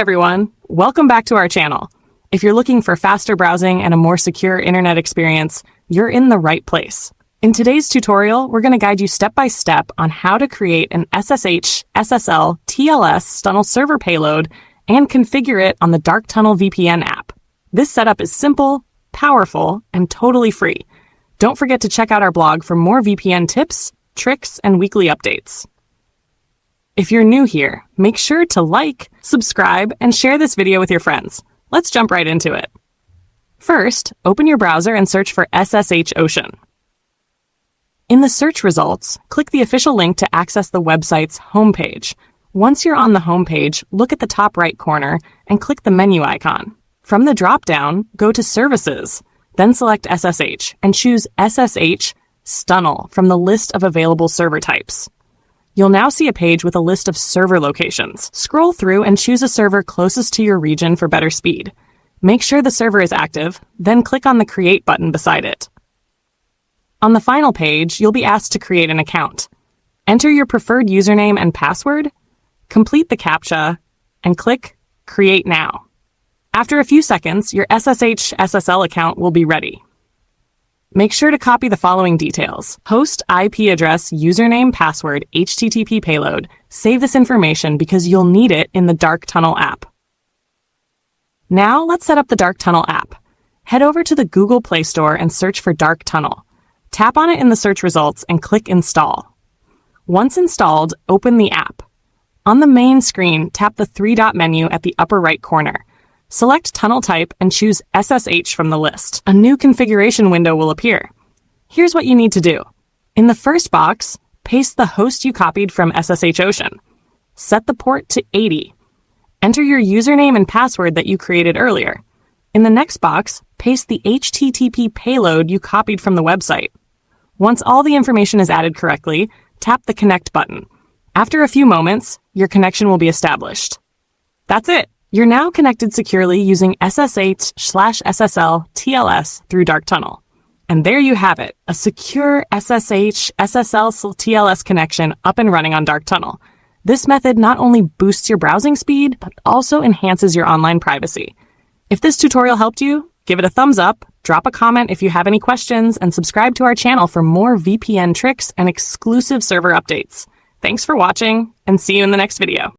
Everyone, welcome back to our channel. If you're looking for faster browsing and a more secure internet experience, you're in the right place. In today's tutorial, we're going to guide you step by step on how to create an SSH, SSL, TLS Stunnel server payload and configure it on the Dark Tunnel VPN app. This setup is simple, powerful, and totally free. Don't forget to check out our blog for more VPN tips, tricks, and weekly updates. If you're new here, make sure to like, subscribe, and share this video with your friends. Let's jump right into it. First, open your browser and search for SSH Ocean. In the search results, click the official link to access the website's homepage. Once you're on the homepage, look at the top right corner and click the menu icon. From the drop-down, go to Services, then select SSH and choose SSH Stunnel from the list of available server types. You'll now see a page with a list of server locations. Scroll through and choose a server closest to your region for better speed. Make sure the server is active, then click on the Create button beside it. On the final page, you'll be asked to create an account. Enter your preferred username and password, complete the CAPTCHA, and click Create Now. After a few seconds, your SSH SSL account will be ready. Make sure to copy the following details: host IP address, username, password, HTTP payload. Save this information because you'll need it in the Dark Tunnel app. Now let's set up the Dark Tunnel app. Head over to the Google Play Store and search for Dark Tunnel. Tap on it in the search results and click Install. Once installed, open the app. On the main screen, tap the three-dot menu at the upper right corner. Select tunnel type and choose SSH from the list. A new configuration window will appear. Here's what you need to do. In the first box, paste the host you copied from SSH Ocean. Set the port to 80. Enter your username and password that you created earlier. In the next box, paste the HTTP payload you copied from the website. Once all the information is added correctly, tap the Connect button. After a few moments, your connection will be established. That's it! You're now connected securely using SSH/SSL TLS through Dark Tunnel. And there you have it, a secure SSH SSL TLS connection up and running on Dark Tunnel. This method not only boosts your browsing speed, but also enhances your online privacy. If this tutorial helped you, give it a thumbs up, drop a comment if you have any questions, and subscribe to our channel for more VPN tricks and exclusive server updates. Thanks for watching, and see you in the next video.